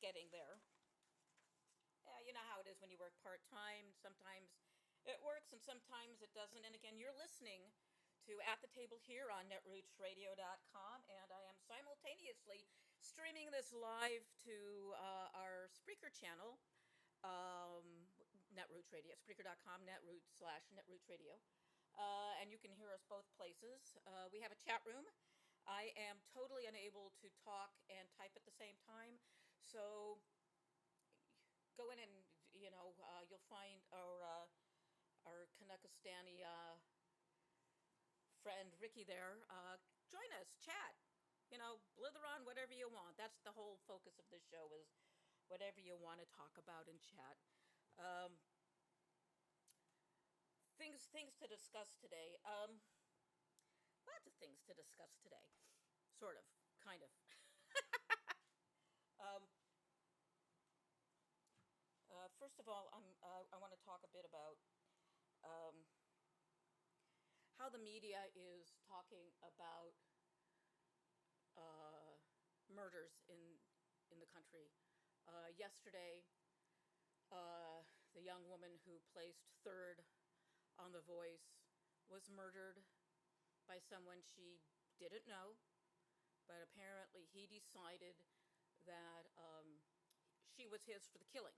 getting there. Yeah, you know how it is when you work part-time. Sometimes it works and sometimes it doesn't. And again, you're listening to At the Table here on netrootsradio.com, and I am simultaneously streaming this live to our Spreaker channel, Netroots Radio, Spreaker.com, Netroots Radio. And you can hear us both places. We have a chat room. I am totally unable to talk and type at the same time, so go in and you'll find our Kanakistani friend Ricky there. Join us, chat. Blither on whatever you want. That's the whole focus of this show is whatever you want to talk about and chat. Things to discuss today. Lots of things to discuss today. Sort of, kind of. First of all, I want to talk a bit about how the media is talking about murders in the country. Yesterday, the young woman who placed third on The Voice was murdered by someone she didn't know, but apparently he decided that she was his for the killing.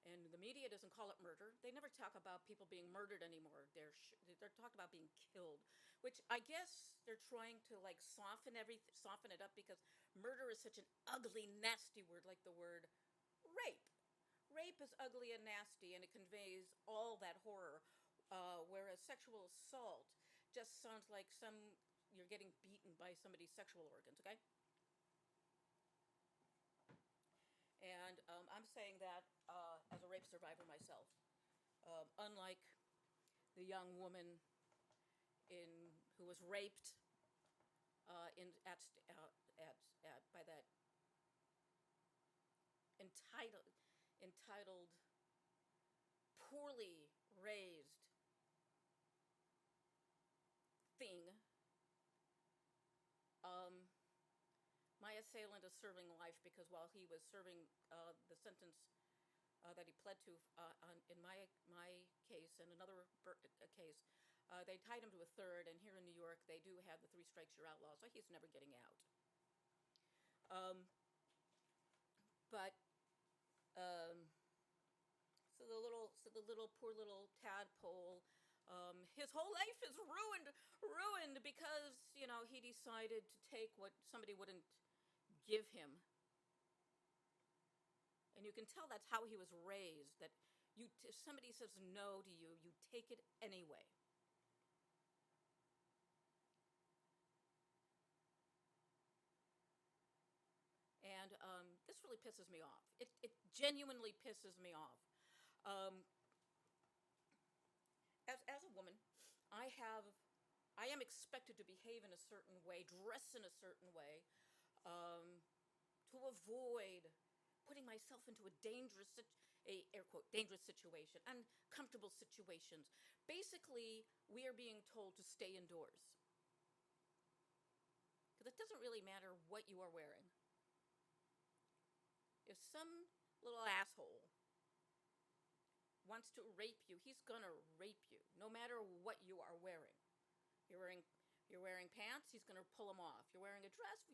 And the media doesn't call it murder. They never talk about people being murdered anymore. They're talking about being killed, which I guess they're trying to like soften it up because murder is such an ugly, nasty word, like the word rape. Rape is ugly and nasty, and it conveys all that horror. Whereas sexual assault just sounds like you're getting beaten by somebody's sexual organs. Okay. And I'm saying that as a rape survivor myself. Unlike the young woman who was raped by that entitled, poorly raised thing, my assailant is serving life because while he was serving the sentence that he pled to in my case and another case, they tied him to a third, and here in New York they do have the three strikes you're outlaw, so he's never getting out. But so the little poor little tadpole, his whole life is ruined because he decided to take what somebody wouldn't give him. And you can tell that's how he was raised, that if somebody says no to you, you take it anyway. And this really pisses me off. It genuinely pisses me off. As a woman, I am expected to behave in a certain way, dress in a certain way, to avoid putting myself into air quote, dangerous situation, uncomfortable situations. Basically, we are being told to stay indoors. Because it doesn't really matter what you are wearing. If some little asshole wants to rape you, he's gonna rape you, no matter what you are wearing. You're wearing pants, he's gonna pull them off. You're wearing a dress,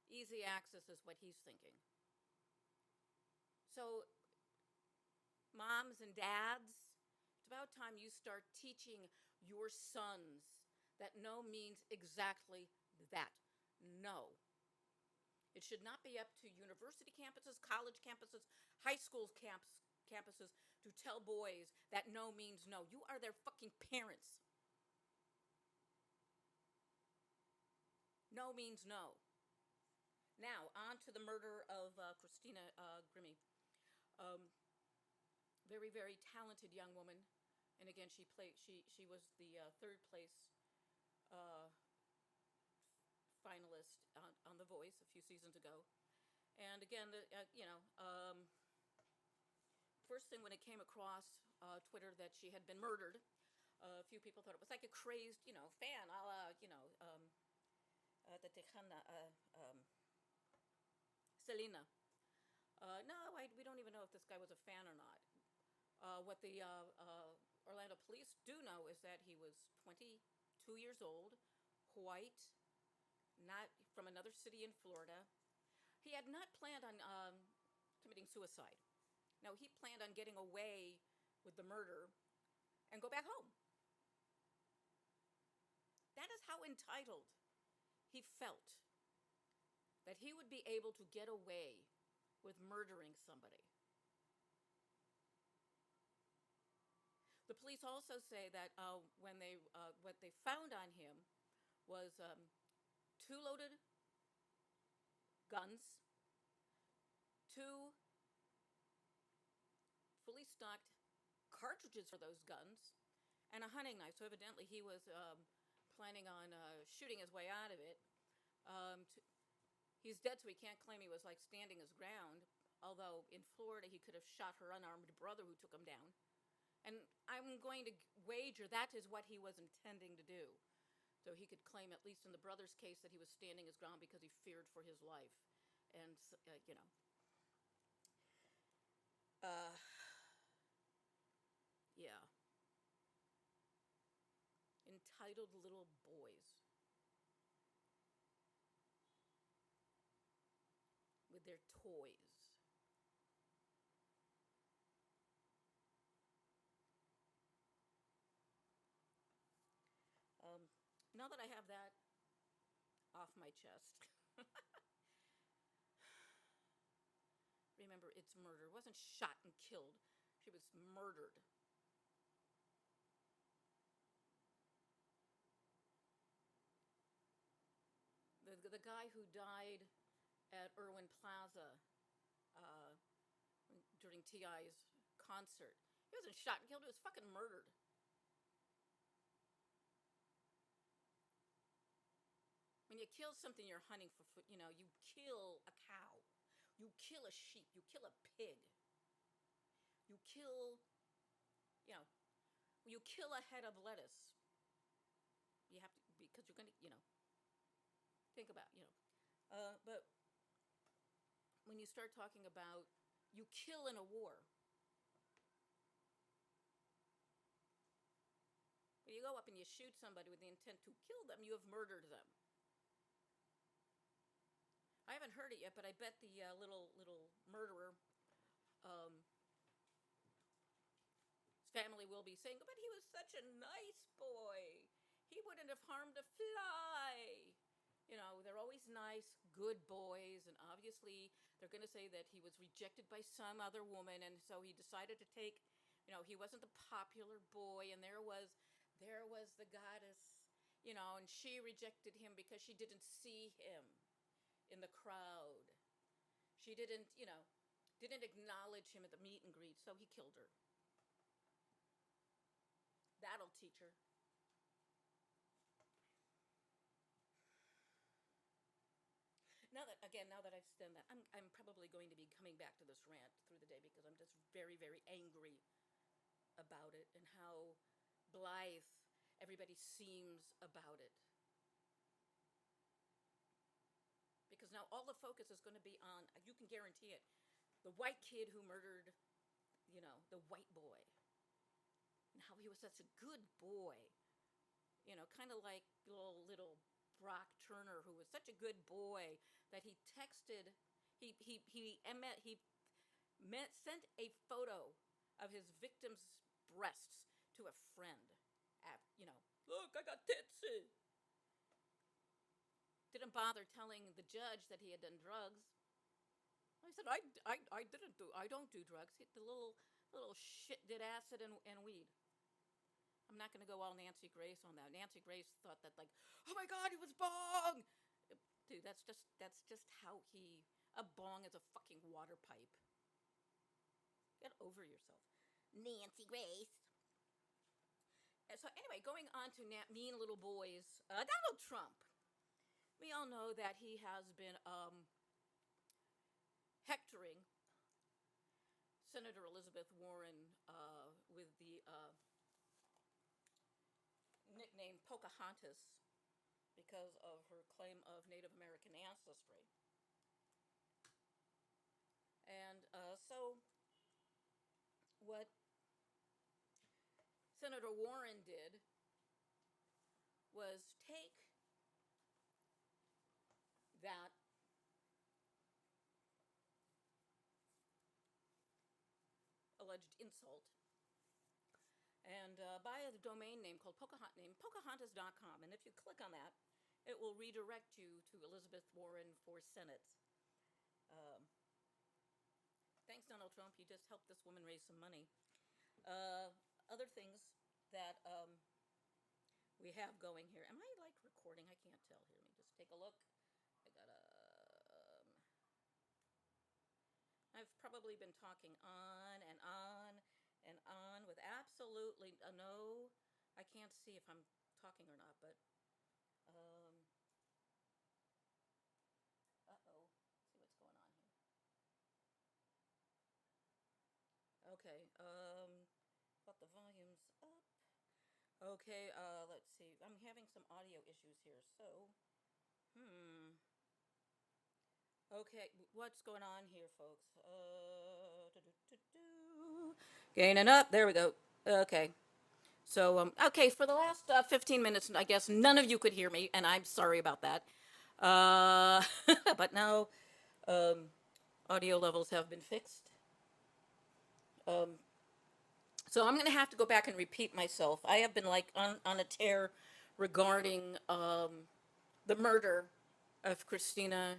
easy access is what he's thinking. So, moms and dads, it's about time you start teaching your sons that no means exactly that. No. It should not be up to university campuses, college campuses, high school campuses to tell boys that no means no. You are their fucking parents. No means no. Now, on to the murder of Christina Grimmie. Very, very talented young woman. And again, she was the third place finalist on The Voice a few seasons ago. And again, first thing when it came across Twitter that she had been murdered, a few people thought it was like a crazed, fan, a la, the Tejana, Selena. No, we don't even know if this guy was a fan or not. What the Orlando police do know is that he was 22 years old, white, not from another city in Florida. He had not planned on committing suicide. No, he planned on getting away with the murder and go back home. That is how entitled he felt that he would be able to get away with murdering somebody. The police also say that when they what they found on him was two loaded guns, two fully stocked cartridges for those guns, and a hunting knife. So evidently he was planning on shooting his way out of it. He's dead, so he can't claim he was like standing his ground. Although in Florida he could have shot her unarmed brother who took him down. And I'm going to wager that is what he was intending to do. So he could claim, at least in the brother's case, that he was standing his ground because he feared for his life. And, yeah. Entitled little boys with their toys. Now that I have that off my chest, remember, it's murder. It wasn't shot and killed. She was murdered. The guy who died at Irwin Plaza uh, during T.I.'s concert, he wasn't shot and killed. He was fucking murdered. When you kill something you're hunting for, you kill a cow, you kill a sheep, you kill a pig, you kill, you know, you kill a head of lettuce. You have to, because you're going to, think about, but when you start talking about you kill in a war, when you go up and you shoot somebody with the intent to kill them, you have murdered them. I haven't heard it yet, but I bet the little murderer, his family will be saying, but he was such a nice boy. He wouldn't have harmed a fly. They're always nice, good boys, and obviously they're going to say that he was rejected by some other woman, and so he decided to take, he wasn't the popular boy, and there was the goddess, and she rejected him because she didn't see him in the crowd. She didn't acknowledge him at the meet and greet, so he killed her. That'll teach her. Now that I've said that, I'm probably going to be coming back to this rant through the day because I'm just very, very angry about it and how blithe everybody seems about it. Because now all the focus is going to be on, you can guarantee it, the white kid who murdered, the white boy. And how he was such a good boy. Kind of like little Brock Turner, who was such a good boy that he texted, sent a photo of his victim's breasts to a friend. Look, I got tits. Didn't bother telling the judge that he had done drugs. I said, I don't do drugs. The little shit did acid and weed. I'm not going to go all Nancy Grace on that. Nancy Grace thought that, like, oh my God, he was bong. Dude, that's just how a bong is a fucking water pipe. Get over yourself, Nancy Grace. And so anyway, going on to mean little boys, Donald Trump. We all know that he has been hectoring Senator Elizabeth Warren with the nickname Pocahontas because of her claim of Native American ancestry. And And so what Senator Warren did was take that alleged insult and buy a domain name called Pocahontas.com. And if you click on that, it will redirect you to Elizabeth Warren for Senate. Um, Thanks, Donald Trump. You just helped this woman raise some money. Other things that we have going here. Am I like recording? I can't tell. Here, let me just take a look. I've probably been talking on and on and on with absolutely no. I can't see if I'm talking or not, but uh-oh. See what's going on here. Okay, but the volume's up. Okay, let's see. I'm having some audio issues here, so, Okay, what's going on here, folks? Gaining up. There we go. Okay. So, okay, for the last 15 minutes, I guess none of you could hear me, and I'm sorry about that. But now audio levels have been fixed. So I'm going to have to go back and repeat myself. I have been like on a tear regarding the murder of Christina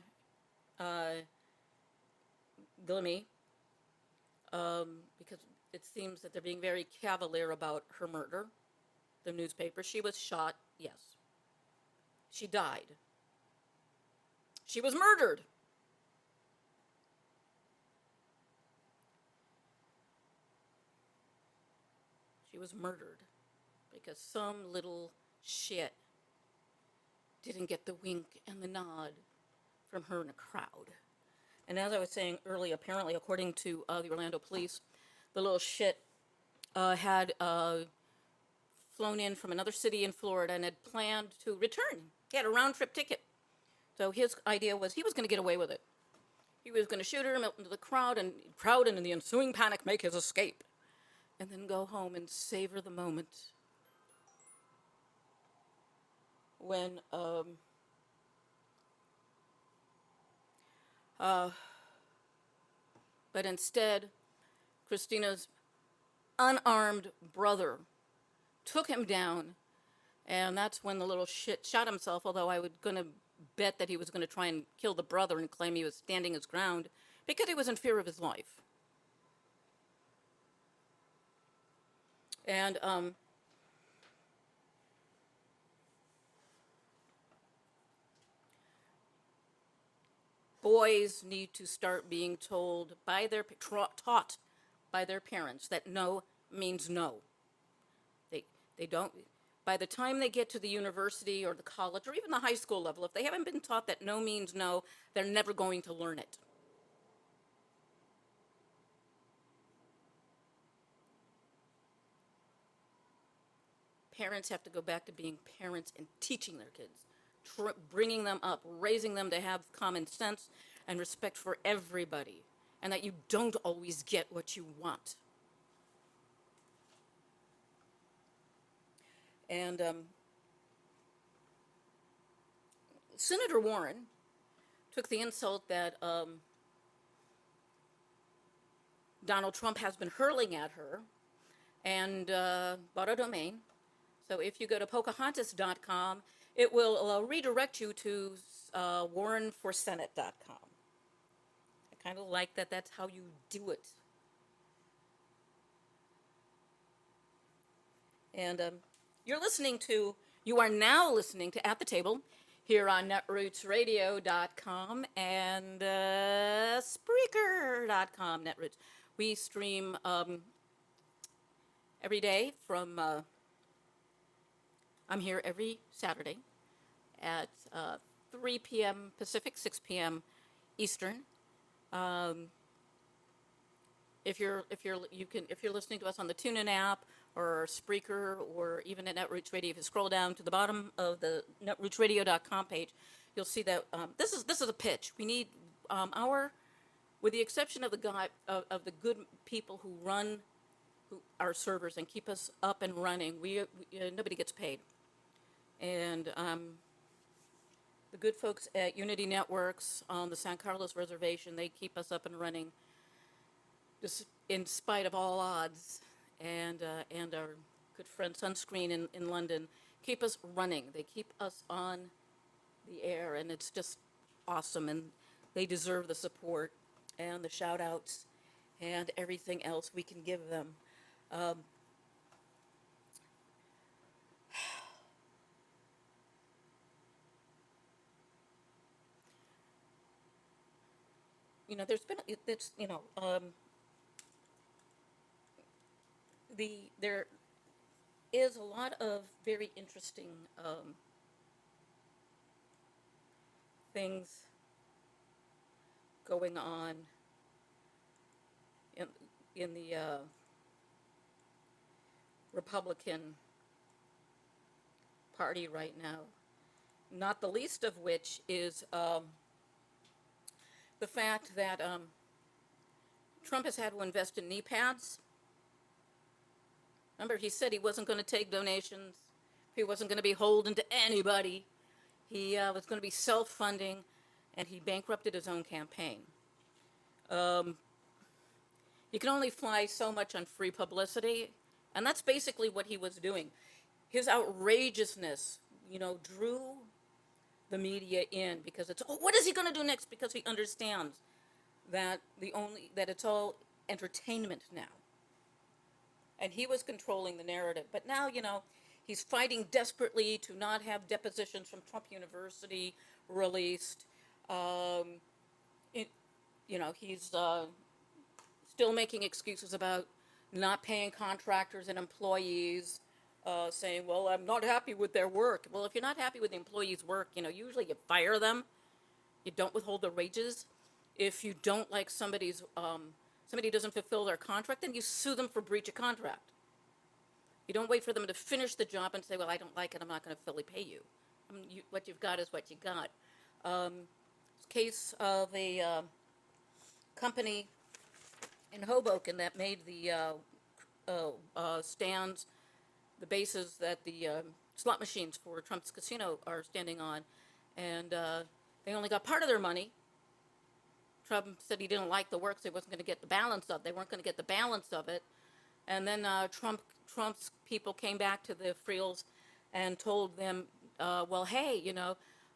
Glimmy, because it seems that they're being very cavalier about her murder. The newspaper. She was shot, yes. She died. She was murdered. She was murdered because some little shit didn't get the wink and the nod from her in a crowd. And as I was saying earlier, apparently, according to the Orlando police, the little shit had flown in from another city in Florida and had planned to return. He had a round trip ticket. So his idea was he was going to get away with it. He was going to shoot her out into the crowd and in the ensuing panic, make his escape. And then go home and savor the moment when but instead, Christina's unarmed brother took him down, and that's when the little shit shot himself, although I was going to bet that he was going to try and kill the brother and claim he was standing his ground because he was in fear of his life. And boys need to start being told by taught by their parents that no means no. They don't, by the time they get to the university or the college or even the high school level, if they haven't been taught that no means no, they're never going to learn it. Parents have to go back to being parents and teaching their kids, bringing them up, raising them to have common sense and respect for everybody, and that you don't always get what you want. And Senator Warren took the insult that Donald Trump has been hurling at her and bought a domain. So if you go to Pocahontas.com, it will redirect you to WarrenForSenate.com. I kind of like that that's how you do it. And you are now listening to At the Table here on netrootsradio.com and Spreaker.com, Netroots. We stream every day from, I'm here every Saturday at 3 p.m. Pacific, 6 p.m. Eastern. If you're listening to us on the TuneIn app or Spreaker or even at Netroots Radio, if you scroll down to the bottom of the netrootsradio.com page, you'll see that this is a pitch. We need our with the exception of the guy of the good people who run our servers and keep us up and running, nobody gets paid. And the good folks at Unity Networks on the San Carlos Reservation, they keep us up and running, just in spite of all odds. And our good friend Sunscreen in London keep us running. They keep us on the air, and it's just awesome. And they deserve the support and the shout outs and everything else we can give them. There's been, it's, there is a lot of very interesting things going on in the Republican Party right now. Not the least of which is the fact that Trump has had to invest in knee pads. Remember, he said he wasn't going to take donations. He wasn't going to be beholden to anybody. He was going to be self-funding, and he bankrupted his own campaign. You can only fly so much on free publicity, and that's basically what he was doing. His outrageousness, drew the media in because it's, what is he going to do next? Because he understands that it's all entertainment now. And he was controlling the narrative. But now, he's fighting desperately to not have depositions from Trump University released. He's still making excuses about not paying contractors and employees, saying, well, I'm not happy with their work. Well, if you're not happy with the employees' work, usually you fire them. You don't withhold their wages. If you don't like somebody doesn't fulfill their contract, then you sue them for breach of contract. You don't wait for them to finish the job and say, well, I don't like it, I'm not going to fully pay you. What you've got is what you got. Case of a company in Hoboken that made the stands, the bases that the slot machines for Trump's casino are standing on, and they only got part of their money. Trump said he didn't like the work, so he wasn't going to get the balance of it. They weren't going to get the balance of it. And then Trump's people came back to the Friels and told them, well, hey,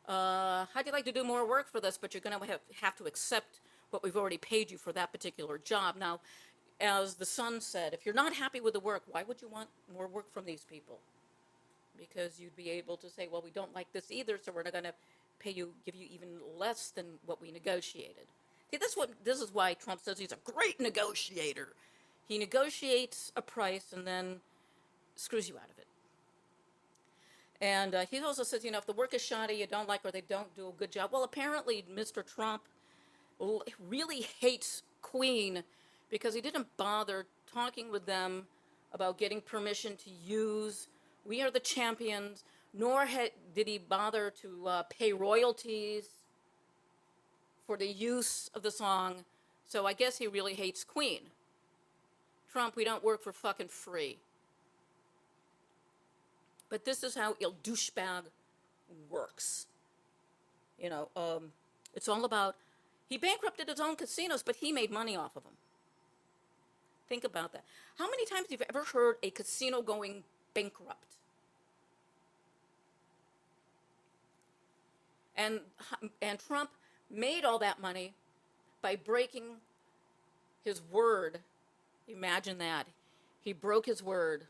how'd you like to do more work for this, but you're going to have to accept what we've already paid you for that particular job. Now, as the Sun said, if you're not happy with the work, why would you want more work from these people? Because you'd be able to say, well, we don't like this either, so we're not going to give you even less than what we negotiated. See, this is why Trump says he's a great negotiator. He negotiates a price and then screws you out of it. And he also says, if the work is shoddy, you don't like, or they don't do a good job. Well, apparently Mr. Trump really hates Queen because he didn't bother talking with them about getting permission to use We Are the Champions, nor did he bother to pay royalties for the use of the song. So I guess he really hates Queen. Trump, we don't work for fucking free. But this is how Il Douchebag works. It's all about, he bankrupted his own casinos, but he made money off of them. Think about that. How many times have you ever heard a casino going bankrupt? And Trump made all that money by breaking his word. Imagine that. He broke his word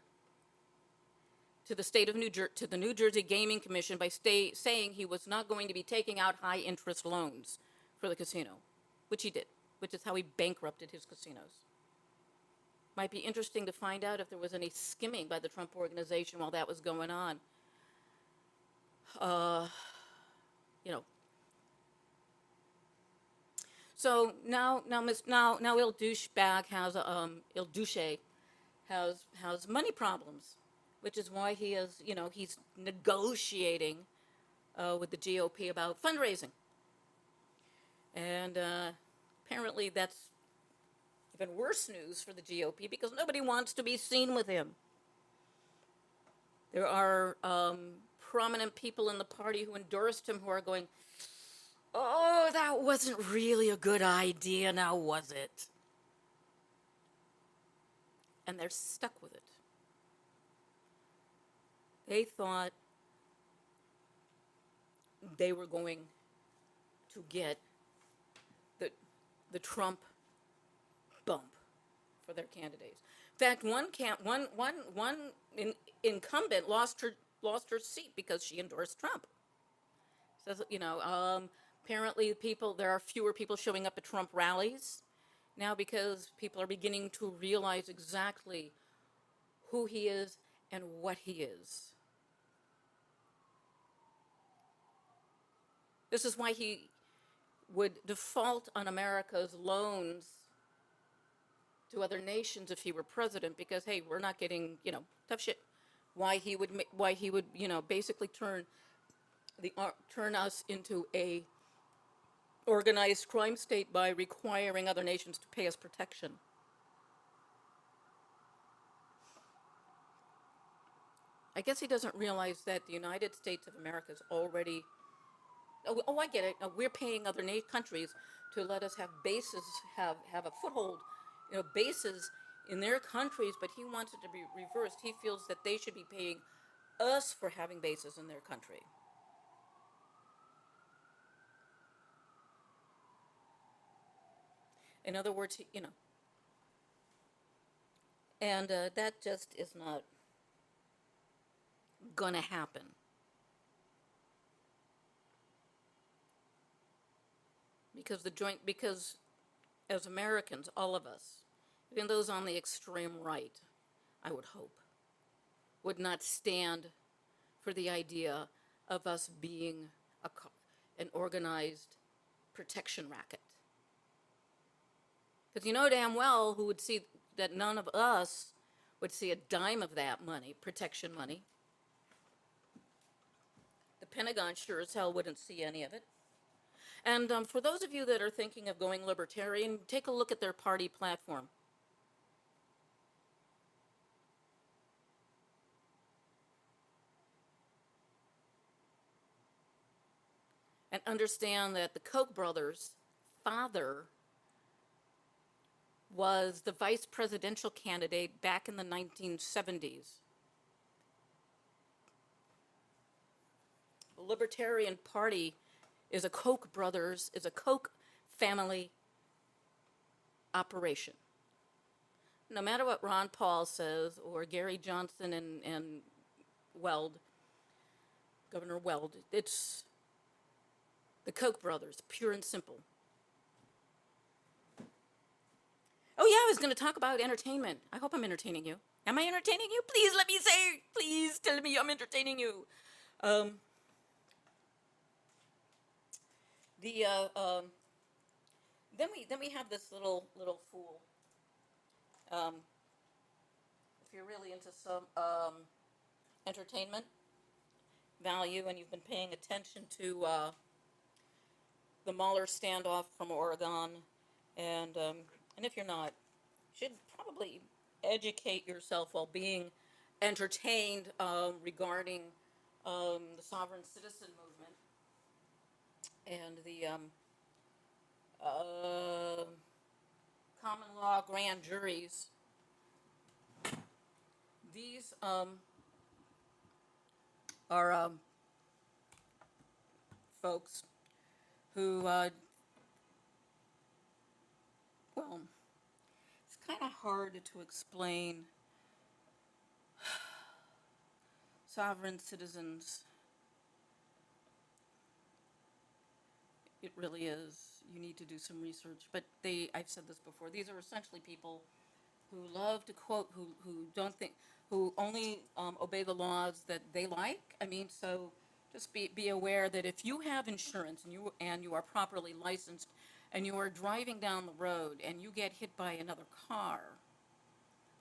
to the state of to the New Jersey Gaming Commission by saying he was not going to be taking out high interest loans for the casino, which he did, which is how he bankrupted his casinos. Might be interesting to find out if there was any skimming by the Trump organization while that was going on. So now Il Douchebag has Il Douche has money problems, which is why he is he's negotiating with the GOP about fundraising. And Apparently, that's even worse news for the GOP because nobody wants to be seen with him. There are prominent people in the party who endorsed him who are going, oh, that wasn't really a good idea, now was it? And they're stuck with it. They thought they were going to get the Trump bump for their candidates. In fact, one incumbent lost her seat because she endorsed Trump. So apparently there are fewer people showing up at Trump rallies now because people are beginning to realize exactly who he is and what he is. This is why he would default on America's loans to other nations if he were president, because hey, we're not getting tough shit. Why he would basically turn us into a organized crime state by requiring other nations to pay us protection. I guess he doesn't realize that the United States of America is already. Oh, I get it. We're paying other countries to let us have bases, have a foothold, bases in their countries, but he wants it to be reversed. He feels that they should be paying us for having bases in their country. In other words, and that just is not gonna happen. Because as Americans, all of us, even those on the extreme right, I would hope, would not stand for the idea of us being an organized protection racket. Because damn well who would see that none of us would see a dime of that money, protection money. The Pentagon sure as hell wouldn't see any of it. And for those of you that are thinking of going libertarian, take a look at their party platform. And understand that the Koch brothers' father was the vice presidential candidate back in the 1970s. The Libertarian Party is a Koch family operation. No matter what Ron Paul says, or Gary Johnson and Weld, Governor Weld, it's the Koch brothers, pure and simple. Oh yeah, I was going to talk about entertainment. I hope I'm entertaining you. Am I entertaining you? Please let me say, please tell me I'm entertaining you. Then we have this little fool. If you're really into some entertainment value and you've been paying attention to the Mueller standoff from Oregon, and if you're not, you should probably educate yourself while being entertained regarding the sovereign citizen movement and the common law grand juries. These are folks who, well, it's kind of hard to explain sovereign citizens. It really is. You need to do some research. But I've said this before, these are essentially people who love to quote, who don't think, who only obey the laws that they like. I mean, so just be aware that if you have insurance and you are properly licensed and you are driving down the road and you get hit by another car,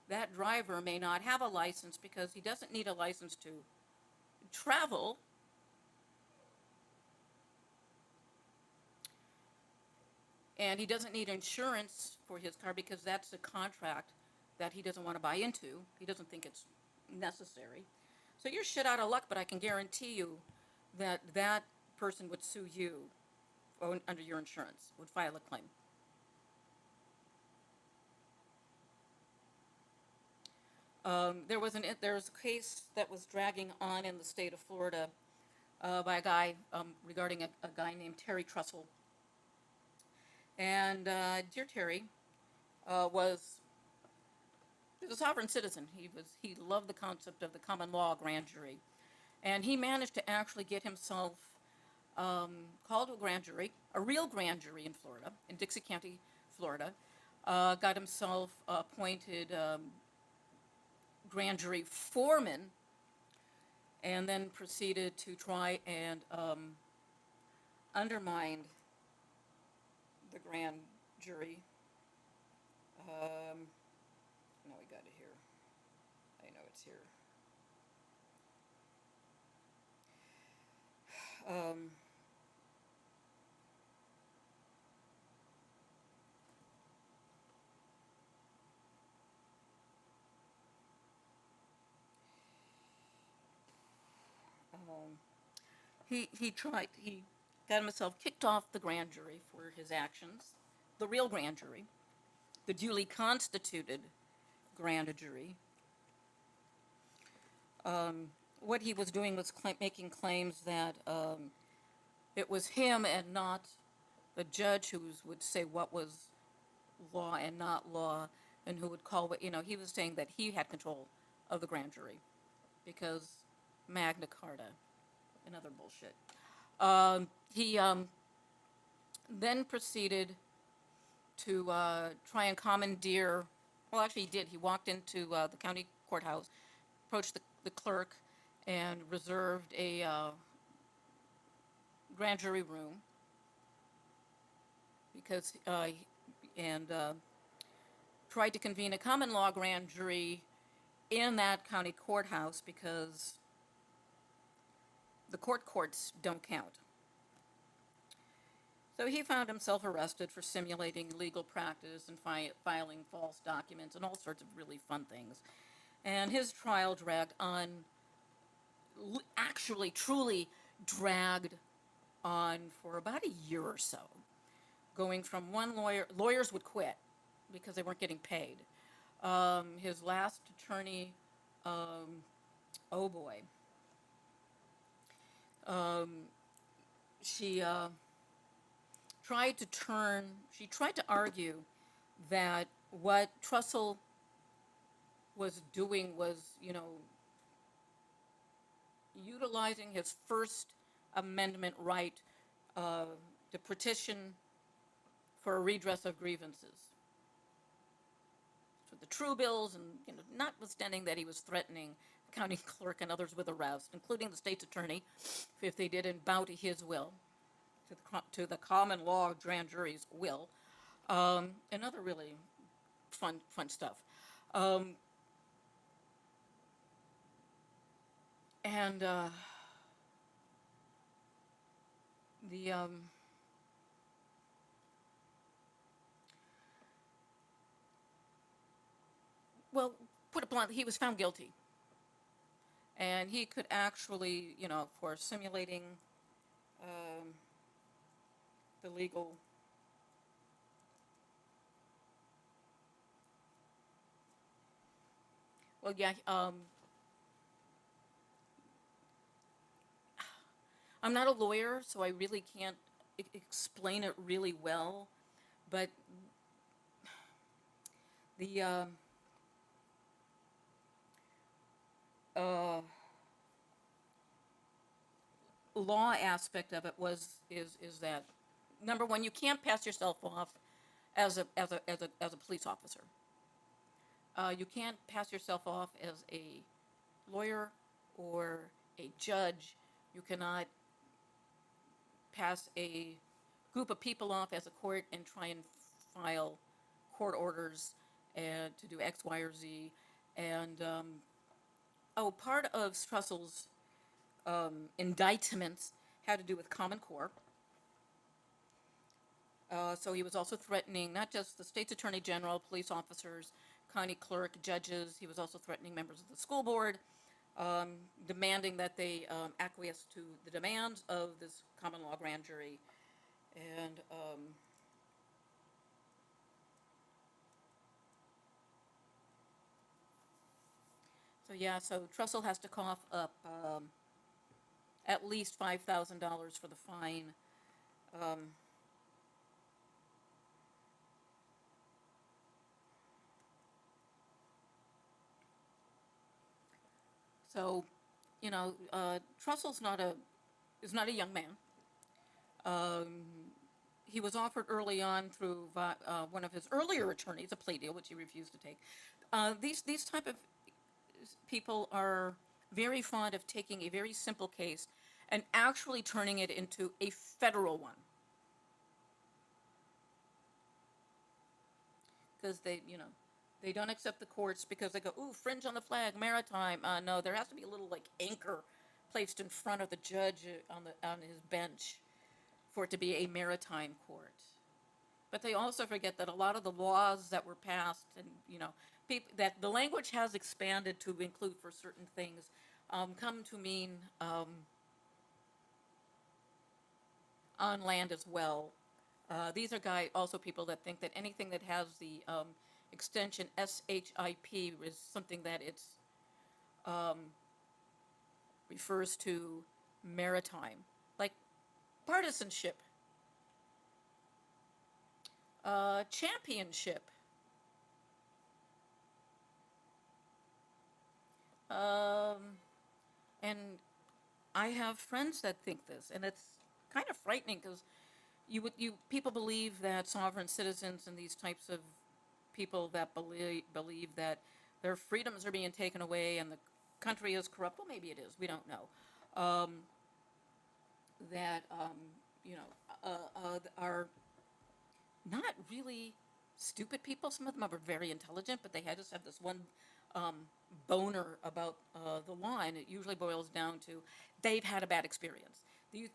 that driver may not have a license because he doesn't need a license to travel. And he doesn't need insurance for his car because that's a contract that he doesn't want to buy into. He doesn't think it's necessary. So you're shit out of luck, but I can guarantee you that that person would sue you under your insurance, would file a claim. There was a case that was dragging on in the state of Florida by a guy regarding a guy named Terry Trussell. And dear Terry was a sovereign citizen. He loved the concept of the common law grand jury, and he managed to actually get himself called to a grand jury, a real grand jury in Florida, in Dixie County, Florida. Got himself appointed grand jury foreman, and then proceeded to try and undermine the grand jury. No, we got it here. I know it's here. He got himself kicked off the grand jury for his actions, the real grand jury, the duly constituted grand jury. What he was doing was making claims that it was him and not the judge who would say what was law and not law, and who would call what, he was saying that he had control of the grand jury because Magna Carta and other bullshit. He then proceeded to try and commandeer, well, actually he did. He walked into the county courthouse, approached the clerk, and reserved a grand jury room because, and tried to convene a common law grand jury in that county courthouse because the courts don't count. So he found himself arrested for simulating legal practice and filing false documents and all sorts of really fun things. And his trial dragged on, actually, truly dragged on for about a year or so. Going from one lawyers would quit because they weren't getting paid. His last attorney, oh boy, she tried to argue that what Trussell was doing was, utilizing his First Amendment right to petition for a redress of grievances. So the true bills, and notwithstanding that he was threatening the county clerk and others with arrest, including the state's attorney, if they didn't bow to his will, to the common law grand jury's will, and other really fun stuff. And the well, put it bluntly, he was found guilty, and he could actually, for simulating the legal well, yeah. I'm not a lawyer, so I really can't explain it really well, but the law aspect of it is that, number one, you can't pass yourself off as a police officer. You can't pass yourself off as a lawyer or a judge. You cannot pass a group of people off as a court and try and file court orders and to do X, Y, or Z. And part of Trussell's indictments had to do with Common Core. So he was also threatening not just the state's attorney general, police officers, county clerk, judges. He was also threatening members of the school board, demanding that they acquiesce to the demands of this common law grand jury. And so yeah, so Trussell has to cough up at least $5,000 for the fine. Um, so, Trussell's not a is not a young man. Um, he was offered early on through one of his earlier attorneys a plea deal, which he refused to take. These type of people are very fond of taking a very simple case and actually turning it into a federal one, because they don't accept the courts because they go, ooh, fringe on the flag, maritime. No, there has to be a little like anchor placed in front of the judge on his bench for it to be a maritime court. But they also forget that a lot of the laws that were passed, and that the language has expanded to include for certain things, come to mean on land as well. These are also people that think that anything that has the extension SHIP is something that it's um, refers to maritime, like partisanship, championship, um, and I have friends that think this, and it's kind of frightening because people believe that sovereign citizens and these types of people that believe that their freedoms are being taken away and the country is corrupt. Well, maybe it is. We don't know. That are not really stupid people. Some of them are very intelligent, but they just have this one um, boner about the law, and it usually boils down to they've had a bad experience.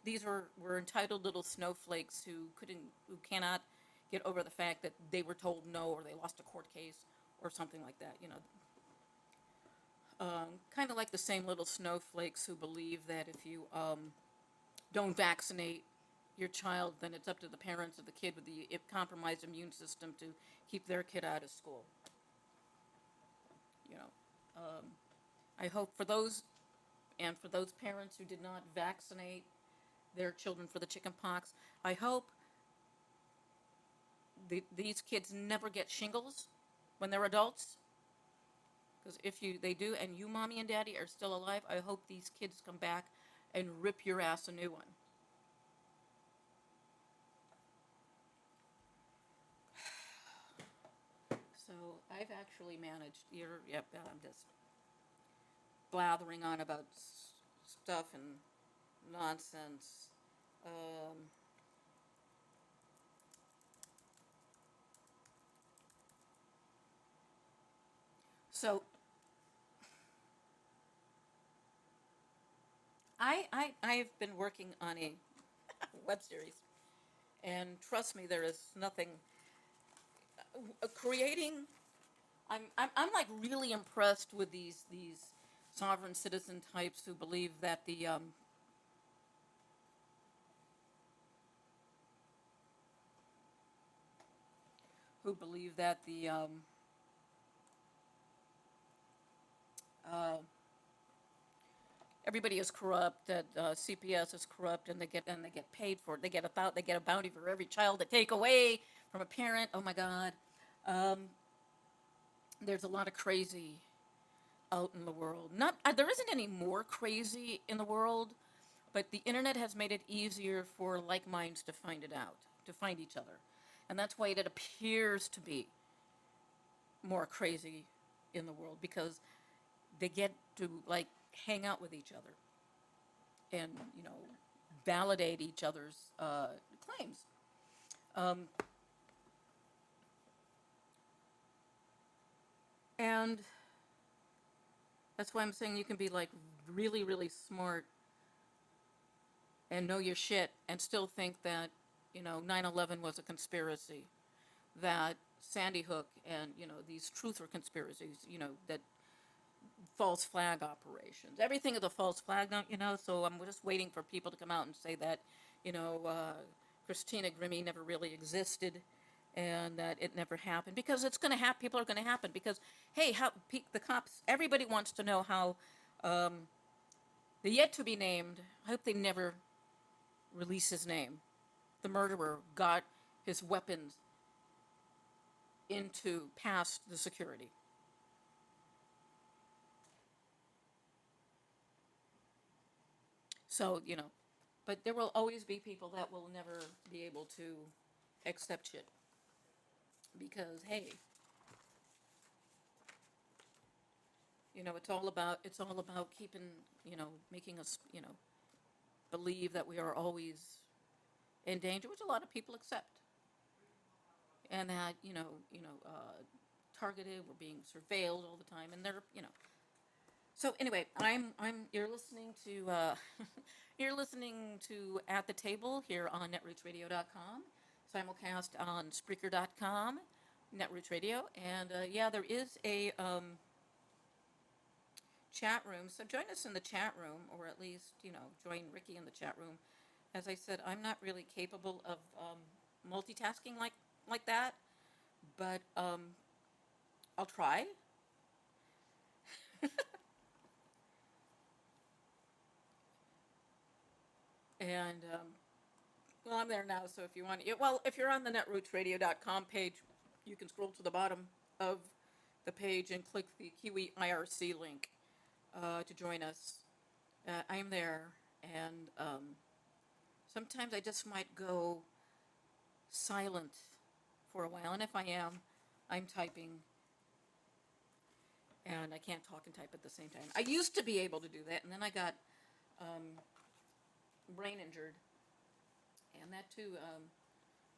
These were entitled little snowflakes who cannot get over the fact that they were told no, or they lost a court case or something like that. Kind of like the same little snowflakes who believe that if you don't vaccinate your child, then it's up to the parents of the kid with the compromised immune system to keep their kid out of school. You know, I hope for those parents who did not vaccinate their children for the chicken pox, I hope these kids never get shingles when they're adults. Because if they do, and you, mommy and daddy, are still alive, I hope these kids come back and rip your ass a new one. So I've actually managed. Yep, I'm just blathering on about stuff and nonsense. Um, so I've been working on a web series, and trust me, there is nothing creating. I'm like really impressed with these sovereign citizen types who believe that uh, everybody is corrupt, that CPS is corrupt, and they get paid for it. They get a bounty for every child they take away from a parent. Oh my God, um, there's a lot of crazy out in the world. Not there isn't any more crazy in the world, but the internet has made it easier for like minds to find to find each other, and that's why it appears to be more crazy in the world, because they get to like hang out with each other and validate each other's claims. Um, and that's why I'm saying you can be like really, really smart and know your shit and still think that 9/11 was a conspiracy, that Sandy Hook and, these truther conspiracies, that false flag operations, everything is a false flag, so I'm just waiting for people to come out and say that, you know, uh, Christina Grimmie never really existed and that it never happened, because it's going to happen. People are going to happen because, hey, the cops, everybody wants to know how the yet to be named, I hope they never release his name, the murderer got his weapons into past the security. So, but there will always be people that will never be able to accept shit because, hey, it's all about keeping, making us, believe that we are always in danger, which a lot of people accept, and that, targeted, we're being surveilled all the time, and they're. So anyway, you're listening to you're listening to At the Table here on netrootsradio.com, simulcast on Spreaker.com, Netroots Radio, and yeah, there is a chat room. So join us in the chat room, or at least join Ricky in the chat room. As I said, I'm not really capable of multitasking like that, but I'll try. And well, I'm there now, so if you want, well, if you're on the netrootsradio.com page, you can scroll to the bottom of the page and click the Kiwi IRC link to join us. I'm there, and sometimes I just might go silent for a while, and if I am, I'm typing, and I can't talk and type at the same time. I used to be able to do that, and then I got brain injured, and that too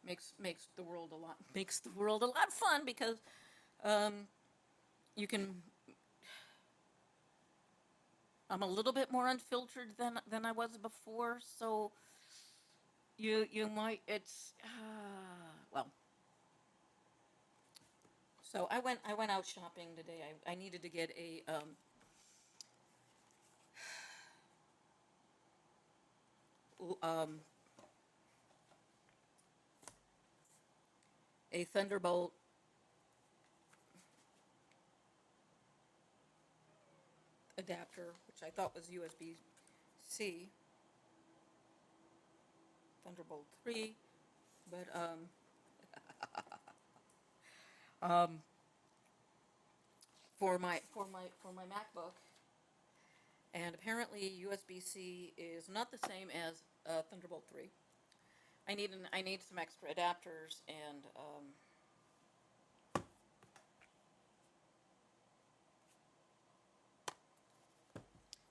makes the world a lot fun because um, you can. I'm a little bit more unfiltered than I was before, so you might it's well. So I went out shopping today. I needed to get a Thunderbolt adapter, which I thought was USB-C, Thunderbolt 3, but um, for my MacBook, and apparently USB-C is not the same as Thunderbolt 3. I need some extra adapters, and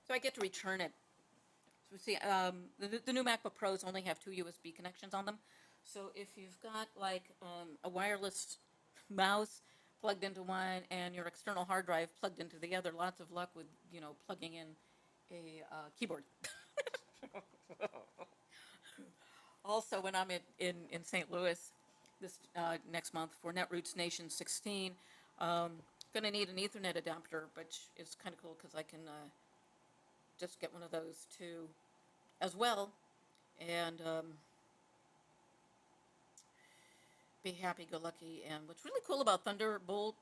so I get to return it. So see, the new MacBook Pros only have two USB connections on them. So if you've got like a wireless mouse plugged into one and your external hard drive plugged into the other, lots of luck with plugging in a keyboard. Also, when I'm in St. Louis this next month for Netroots Nation 16, going to need an Ethernet adapter, which is kind of cool because I can just get one of those too as well, and be happy-go-lucky. And what's really cool about Thunderbolt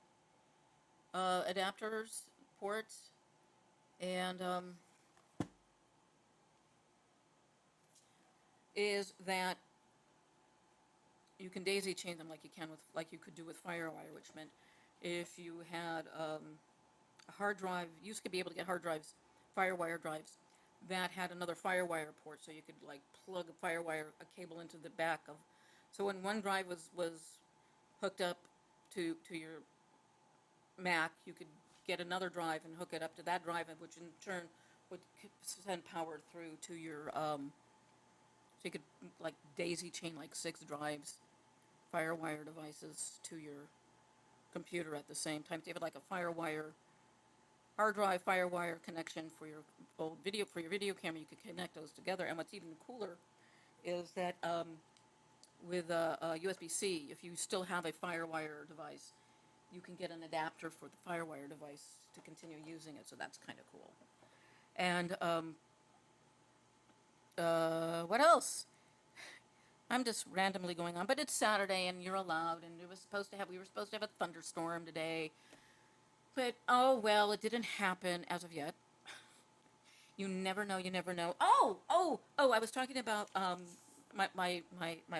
adapters, ports, and is that you can daisy chain them like you could do with FireWire, which meant if you had a hard drive, you used to be able to get hard drives, FireWire drives, that had another FireWire port, so you could like plug a cable into the back of. So when one drive was hooked up to your Mac, you could get another drive and hook it up to that drive, which in turn would send power through to your. So you could like daisy chain like 6 drives, FireWire devices to your computer at the same time. So you have like a FireWire hard drive, FireWire connection for your video camera. You could connect those together. And what's even cooler is that with a USB-C. If you still have a FireWire device, you can get an adapter for the FireWire device to continue using it. So that's kind of cool. And what else? I'm just randomly going on, but it's Saturday and you're allowed. And we were supposed to have a thunderstorm today, but oh well, it didn't happen as of yet. You never know. You never know. Oh! I was talking about my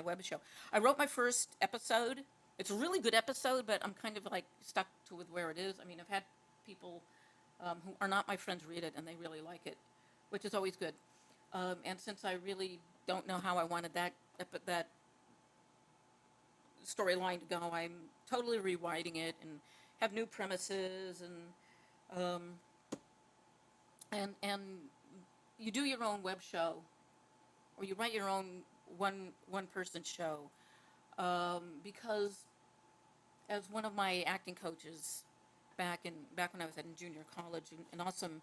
web show. I wrote my first episode. It's a really good episode, but I'm kind of like stuck to with where it is. I mean, I've had people who are not my friends read it, and they really like it, which is always good. And since I really don't know how I wanted that storyline to go, I'm totally rewriting it and have new premises and you do your own web show, or you write your own one person show, because as one of my acting coaches back when I was in junior college, an awesome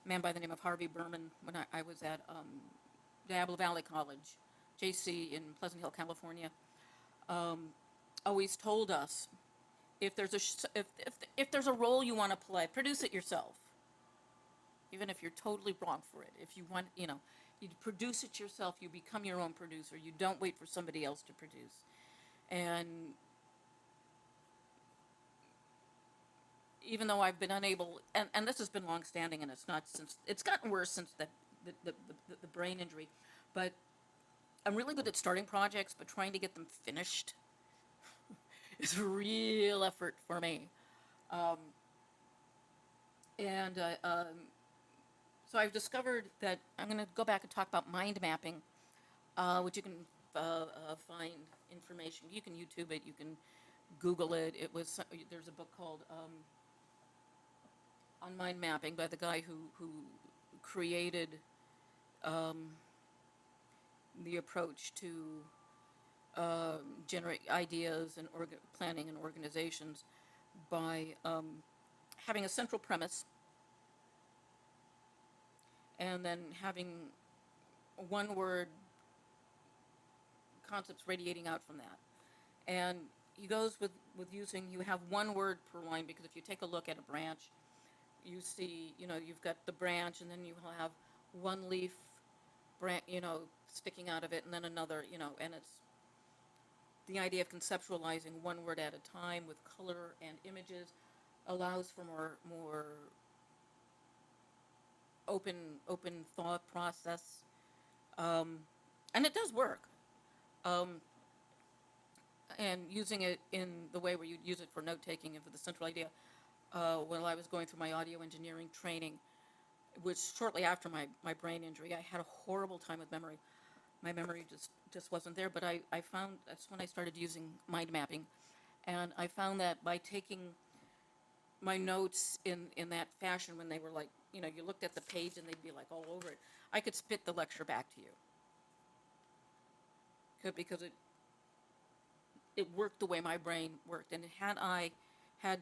man by the name of Harvey Berman, when I was at Diablo Valley College, JC in Pleasant Hill, California, always told us, if there's a role you want to play, produce it yourself. Even if you're totally wrong for it. If you want, you produce it yourself, you become your own producer. You don't wait for somebody else to produce. And even though I've been unable, and this has been long-standing, and it's gotten worse since the brain injury, but I'm really good at starting projects, but trying to get them finished is a real effort for me. And so I've discovered that I'm going to go back and talk about mind mapping, which you can find information. You can YouTube it. You can Google it. There's a book called On Mind Mapping by the guy who created the approach to generate ideas and planning and organizations by having a central premise and then having one word concepts radiating out from that. And he goes with using, you have one word per line, because if you take a look at a branch, you see, you've got the branch, and then you will have one leaf sticking out of it, and then another, and it's the idea of conceptualizing one word at a time with color and images allows for more open thought process, and it does work. And using it in the way where you use it for note taking and for the central idea. While I was going through my audio engineering training, which shortly after my brain injury, I had a horrible time with memory. My memory just wasn't there, but I found that's when I started using mind mapping. And I found that by taking my notes in that fashion, when they were like, you looked at the page and they'd be like all over it, I could spit the lecture back to you. Because it worked the way my brain worked. And had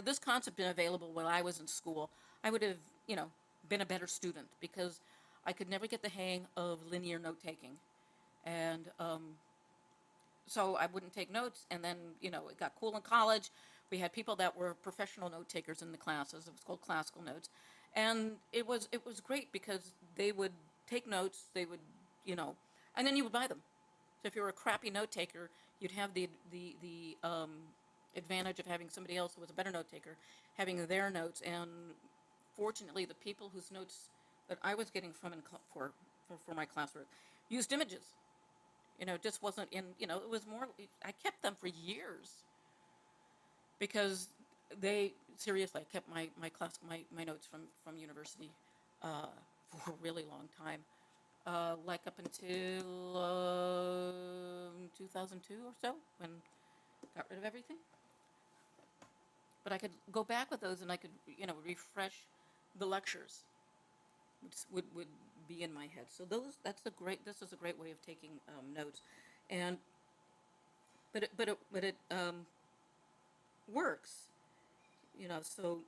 this concept been available when I was in school, I would have, been a better student, because I could never get the hang of linear note taking. And so I wouldn't take notes, and then, it got cool in college. We had people that were professional note takers in the classes. It was called classical notes. And it was great, because they would take notes, they would, and then you would buy them. So if you were a crappy note taker, you'd have the advantage of having somebody else who was a better note taker, having their notes. And fortunately, the people whose notes that I was getting from for my classwork used images. Just wasn't in, it was more, I kept them for years, because seriously, I kept my notes from university for a really long time. Like up until 2002 or so, when I got rid of everything. But I could go back with those, and I could, refresh the lectures, which would be in my head. So this is a great way of taking notes, and but it works, so.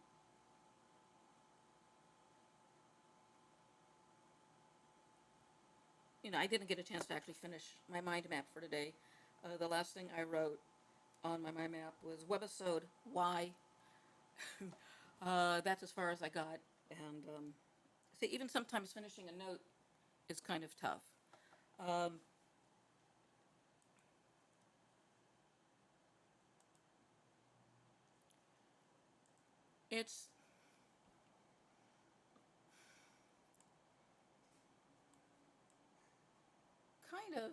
I didn't get a chance to actually finish my mind map for today, The last thing I wrote on my mind map was webisode why. That's as far as I got. And see, even sometimes finishing a note is kind of tough. Um, it's kind of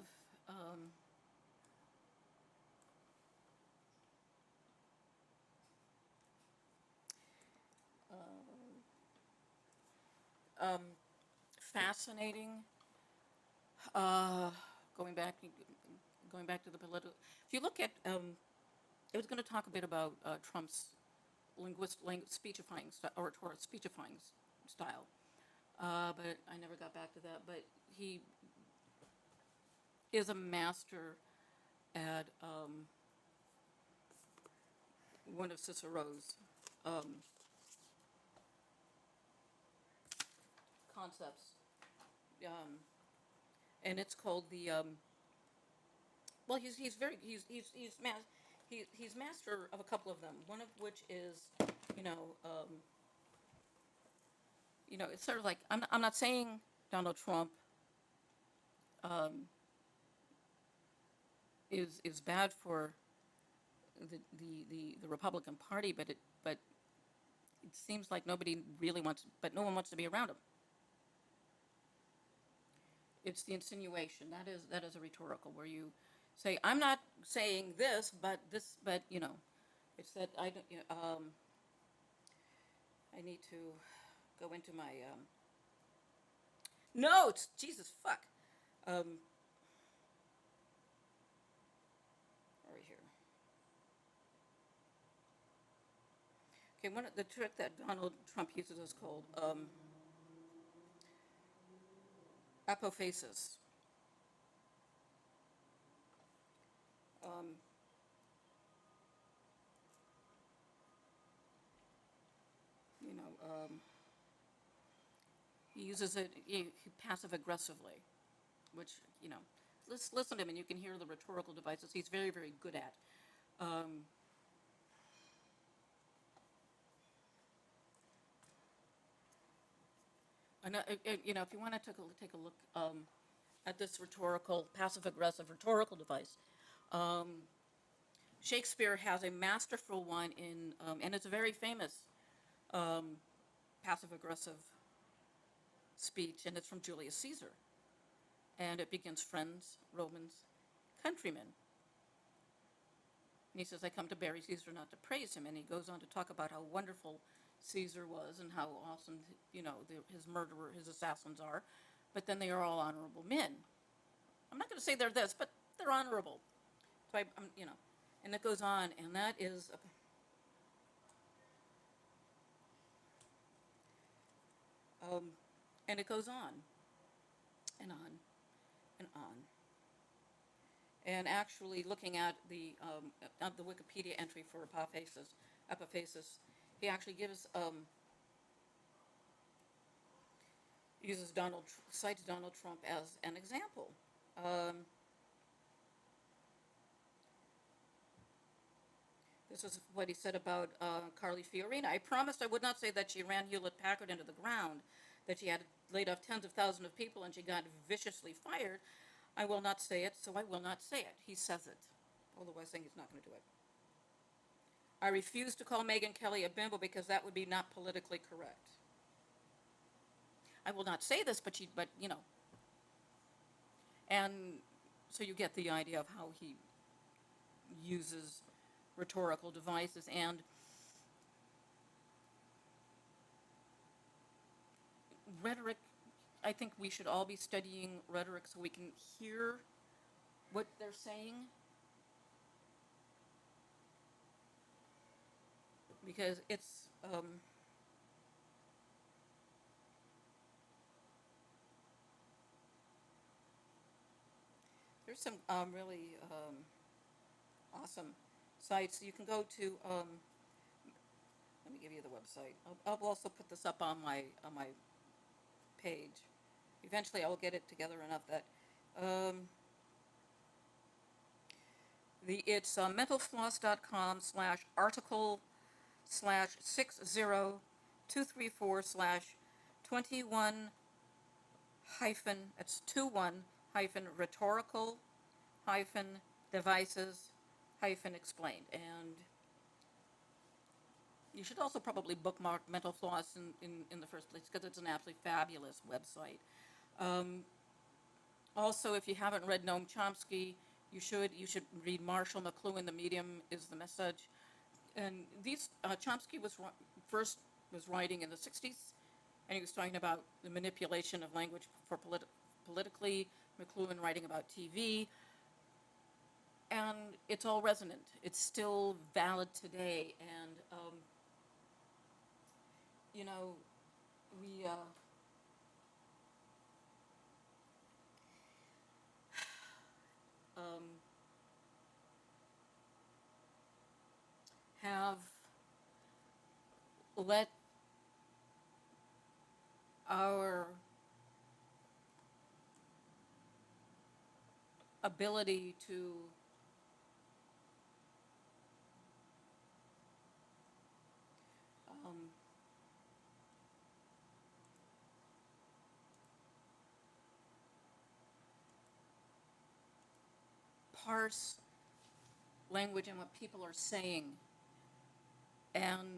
um, fascinating. Uh, going back, going back to the political. If you look at, I was going to talk a bit about Trump's speechifying or speechifying style, but I never got back to that. But he is a master at one of Cicero's um, concepts, um, and it's called the. Well, he's very he's master of a couple of them. One of which is, you know, it's sort of like I'm not saying Donald Trump um, is bad for the Republican Party, but it seems like nobody really wants, but no one wants to be around him. It's the insinuation that is a rhetorical where you say I'm not saying this, but it's that I don't. I need to go into my notes. Jesus fuck. Um, right here. Okay, the trick that Donald Trump uses is called apophasis. Um, you know, he uses it passive aggressively, which listen to him and you can hear the rhetorical devices he's very very good at. Um, and if you want to take a look at this passive aggressive rhetorical device, um, Shakespeare has a masterful one and it's a very famous um, passive aggressive speech, and it's from Julius Caesar. And it begins, friends, Romans, countrymen. And he says, I come to bury Caesar, not to praise him. And he goes on to talk about how wonderful Caesar was and how awesome, his assassins are. But then they are all honorable men. I'm not going to say they're this, but they're honorable. So and it goes on, and that is, and it goes on and on and on. And actually, looking at the Wikipedia entry for apophasis, he actually cites Donald Trump as an example. This is what he said about Carly Fiorina. I promised I would not say that she ran Hewlett Packard into the ground, that she had laid off tens of thousands of people and she got viciously fired. I will not say it, so I will not say it. He says it, otherwise saying he's not going to do it. I refuse to call Megyn Kelly a bimbo because that would be not politically correct. I will not say this, but and so you get the idea of how he uses rhetorical devices and rhetoric. I think we should all be studying rhetoric so we can hear what they're saying, because it's there's some really awesome sites you can go to. Let me give you the website. I'll also put this up on my page. Eventually, I will get it together enough that It's mentalfloss.com/article/60234/21 hyphen, it's 21 hyphen rhetorical hyphen devices hyphen explained. And you should also probably bookmark Mental Floss in the first place because it's an absolutely fabulous website. Um, Also, if you haven't read Noam Chomsky, you should read Marshall McLuhan. The Medium is the Message. And these Chomsky first was writing in the 60s, and he was talking about the manipulation of language for politically. McLuhan writing about TV, and it's all resonant. It's still valid today, and you know we um, have let our ability to um, parse language and what people are saying. And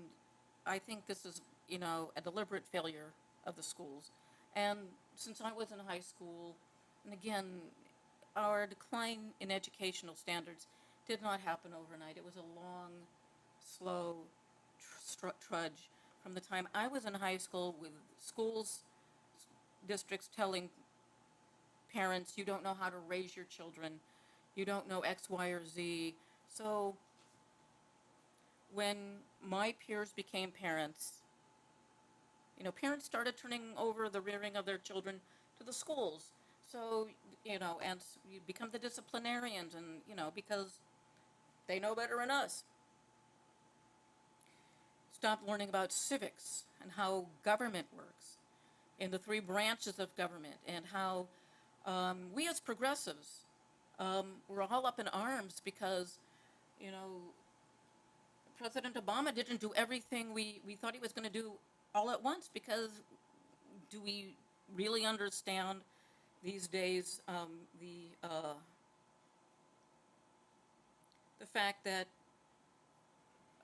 I think this is, a deliberate failure of the schools. And since I was in high school, and again, our decline in educational standards did not happen overnight. It was a long, slow trudge from the time I was in high school, with schools, districts telling parents, you don't know how to raise your children, you don't know X, Y, or Z. So when my peers became parents, parents started turning over the rearing of their children to the schools. So, and you become the disciplinarians, and, because they know better than us. Stop learning about civics and how government works, and the three branches of government, and how we as progressives, we're all up in arms because, you know, President Obama didn't do everything we thought he was going to do all at once, because do we really understand these days the fact that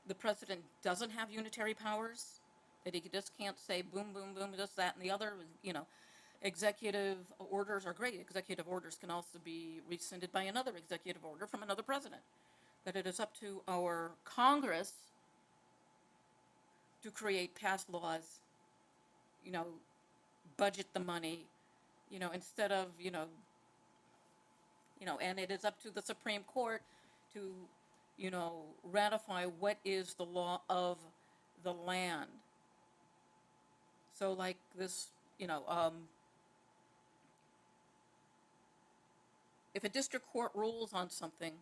the president doesn't have unitary powers, that he just can't say boom, boom, boom, this, that, and the other. Executive orders are great. Executive orders can also be rescinded by another executive order from another president. That it is up to our Congress to create, pass laws, you know, budget the money, instead of, and it is up to the Supreme Court to, ratify what is the law of the land. So like this, if a district court rules on something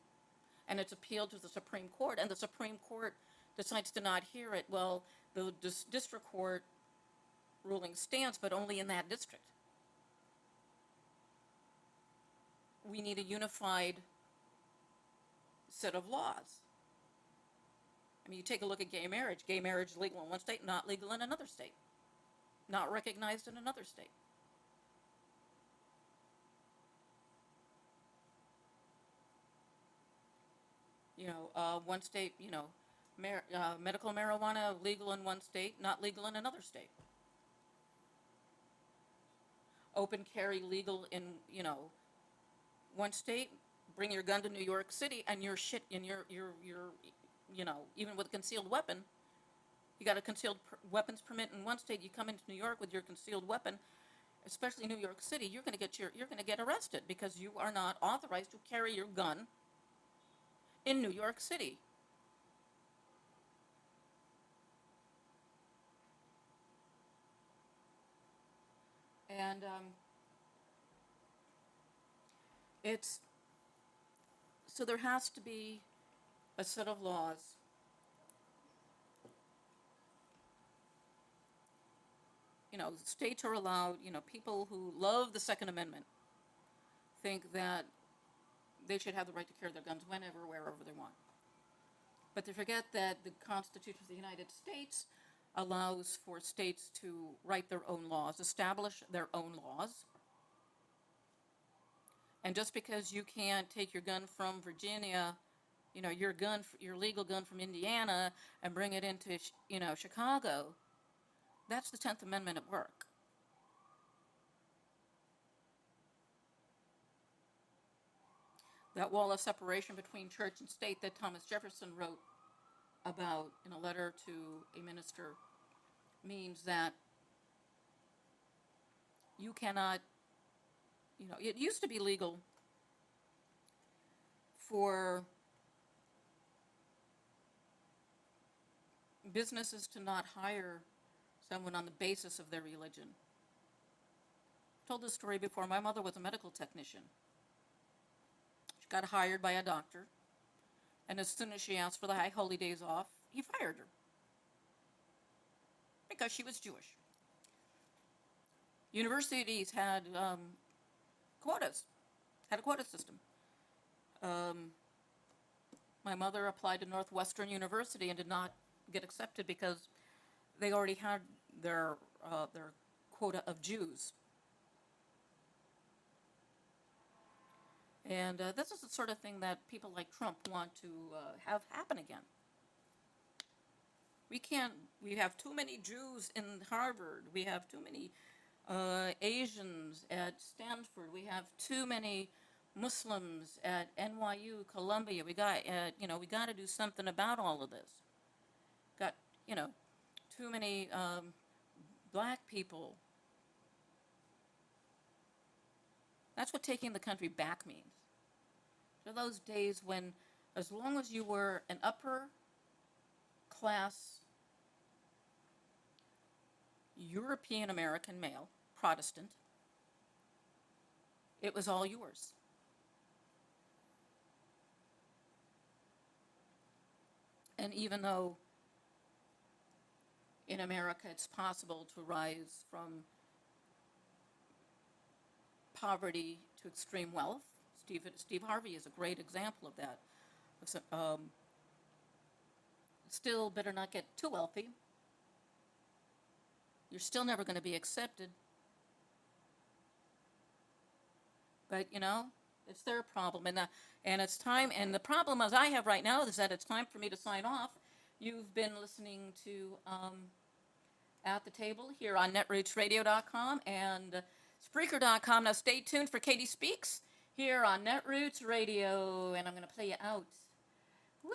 and it's appealed to the Supreme Court, and the Supreme Court decides to not hear it, well, the district court ruling stands, but only in that district. We need a unified set of laws. I mean, you take a look at gay marriage. Gay marriage is legal in one state, not legal in another state, not recognized in another state. One state, medical marijuana legal in one state, not legal in another state. Open carry legal in, one state. Bring your gun to New York City, and your shit in your even with a concealed weapon, you got a concealed weapons permit in one state. You come into New York with your concealed weapon, especially New York City, you're going to get arrested because you are not authorized to carry your gun in New York City. And it's so there has to be a set of laws. States are allowed. People who love the Second Amendment think that they should have the right to carry their guns whenever, wherever they want. But they forget that the Constitution of the United States allows for states to write their own laws, establish their own laws. And just because you can't take your gun from Virginia, your legal gun from Indiana, and bring it into, Chicago, that's the 10th Amendment at work. That wall of separation between church and state that Thomas Jefferson wrote about in a letter to a minister means that you cannot, it used to be legal for businesses to not hire someone on the basis of their religion. I've told this story before. My mother was a medical technician. She got hired by a doctor, and as soon as she asked for the high holy days off, he fired her because she was Jewish. Universities had quotas, had a quota system. My mother applied to Northwestern University and did not get accepted because they already had their quota of Jews. And this is the sort of thing that people like Trump want to have happen again. We have too many Jews in Harvard. We have too many Asians at Stanford. We have too many Muslims at NYU, Columbia. We got to do something about all of this. Got, too many black people. That's what taking the country back means. There are those days when, as long as you were an upper class European American male, Protestant, it was all yours. And even though in America it's possible to rise from poverty to extreme wealth, Steve Harvey is a great example of that. Still better not get too wealthy. You're still never going to be accepted. But, it's their problem. And it's time, and the problem as I have right now is that it's time for me to sign off. You've been listening to At the Table here on netrootsradio.com and Spreaker.com. Now stay tuned for Katie Speaks here on Netroots Radio, and I'm going to play you out. Woo!